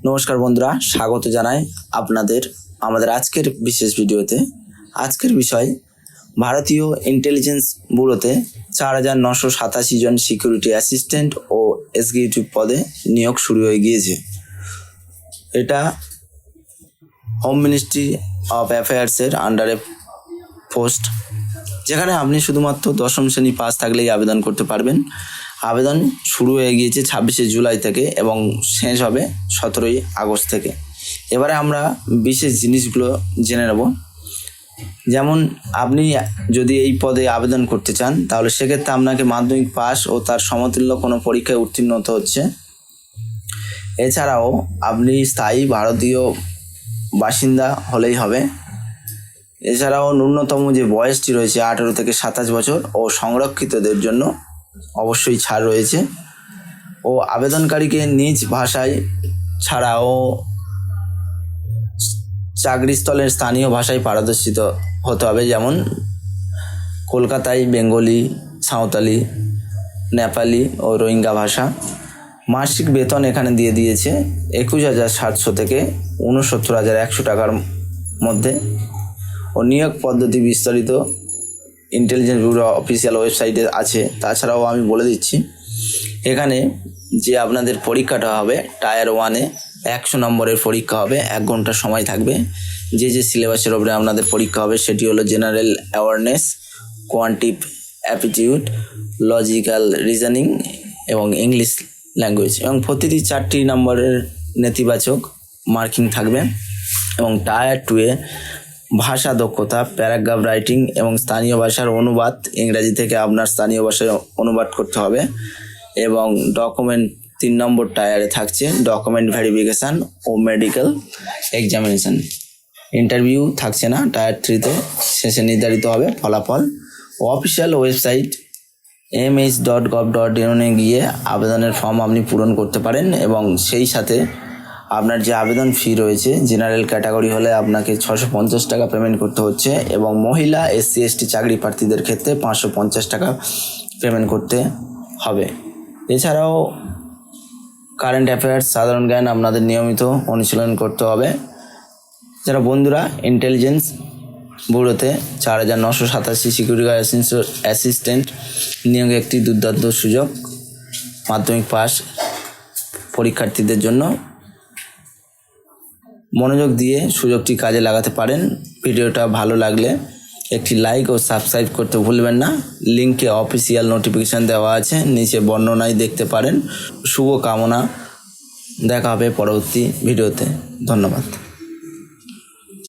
নমস্কার বন্ধুরা, স্বাগত জানাই আপনাদের আমাদের আজকের বিশেষ ভিডিওতে। আজকের বিষয় ভারতীয় ইন্টেলিজেন্স ব্যুরোতে 4,987 জন সিকিউরিটি অ্যাসিস্ট্যান্ট ও এক্সিকিউটিভ পদে নিয়োগ শুরু হয়ে গিয়েছে। এটা হোম মিনিস্ট্রি অফ অ্যাফেয়ার্সের আন্ডারে পোস্ট, যেখানে আপনি শুধুমাত্র দশম শ্রেণী পাস থাকলেই আবেদন করতে পারবেন। আবেদন শুরু হয়ে গিয়েছে 26শে জুলাই থেকে এবং শেষ হবে 17ই আগস্ট থেকে। এবারে আমরা বিশেষ জিনিসগুলো জেনে নেব। যেমন আপনি যদি এই পদে আবেদন করতে চান, তাহলে সেক্ষেত্রে আপনাকে মাধ্যমিক পাস ও তার সমতুল্য কোনো পরীক্ষায় উত্তীর্ণ হতে হচ্ছে। এছাড়াও আপনি স্থায়ী ভারতীয় বাসিন্দা হলেই হবে। এছাড়াও ন্যূনতম যে বয়সটি রয়েছে 18 থেকে 27 বছর ও সংরক্ষিতদের জন্য অবশ্যই ছাড় রয়েছে। ও আবেদনকারীকে নিজ ভাষায় ছাড়াও চাকরিস্থলের স্থানীয় ভাষায় পারদর্শিত হতে হবে, যেমন কলকাতায় বেঙ্গলি, সাঁওতালি, নেপালি ও রোহিঙ্গা ভাষা। মাসিক বেতন এখানে দিয়ে দিয়েছে 21,700 থেকে 69,100 টাকার মধ্যে। ও নিয়োগ পদ্ধতি বিস্তারিত ইন্টেলিজেন্স ব্যুরো অফিসিয়াল ওয়েবসাইটে আছে। তাছাড়াও আমি বলে দিচ্ছি, এখানে যে আপনাদের পরীক্ষাটা হবে টায়ার 1-এ 100 নম্বরের পরীক্ষা হবে, 1 ঘন্টা সময় থাকবে। যে সিলেবাসের ওপরে আপনাদের পরীক্ষা হবে সেটি হলো general awareness, quantitative aptitude, logical reasoning এবং ইংলিশ ল্যাঙ্গুয়েজ, এবং প্রতিটি 4টি নম্বরের নেতিবাচক মার্কিং থাকবে। এবং টায়ার 2-এ ভাষা দক্ষতা, প্যারাগ্রাফ রাইটিং এবং স্থানীয় ভাষার অনুবাদ, ইংরাজি থেকে আপনার স্থানীয় ভাষায় অনুবাদ করতে হবে। এবং ডকুমেন্ট 3 নম্বর টায়ারে থাকছে ডকুমেন্ট ভেরিফিকেশান ও মেডিকেল এক্সামিনেশান। ইন্টারভিউ থাকছে না টায়ার 3-তে, শেষে নির্ধারিত হবে ফলাফল। অফিসিয়াল ওয়েবসাইট mh.gov.in গিয়ে আবেদনের ফর্ম আপনি পূরণ করতে পারেন। এবং সেই সাথে আপনার যে আবেদন ফি রয়েছে, জেনারেল ক্যাটাগরি হলে আপনাকে 650 টাকা পেমেন্ট করতে হচ্ছে, এবং মহিলা, SC/ST চাকরি প্রার্থীদের ক্ষেত্রে 550 টাকা পেমেন্ট করতে হবে। এছাড়াও কারেন্ট অ্যাফেয়ার্স, সাধারণ জ্ঞান আপনাদের নিয়মিত অনুশীলন করতে হবে। যারা বন্ধুরা ইন্টেলিজেন্স ব্যুরোতে 4,987 সিকিউরিটি অ্যাসিস্ট্যান্ট নিয়োগে একটি দুর্দান্ত সুযোগ মাধ্যমিক পাস পরীক্ষার্থীদের জন্য। মনোযোগ দিয়ে সুযোগটি কাজে লাগাতে পারেন। ভিডিওটা ভালো লাগলে একটি লাইক ও সাবস্ক্রাইব করতে ভুলবেন না। লিঙ্কে অফিসিয়াল নোটিফিকেশান দেওয়া আছে, নিচে বর্ণনায় দেখতে পারেন। শুভ কামনা, দেখা হবে পরবর্তী ভিডিওতে। ধন্যবাদ।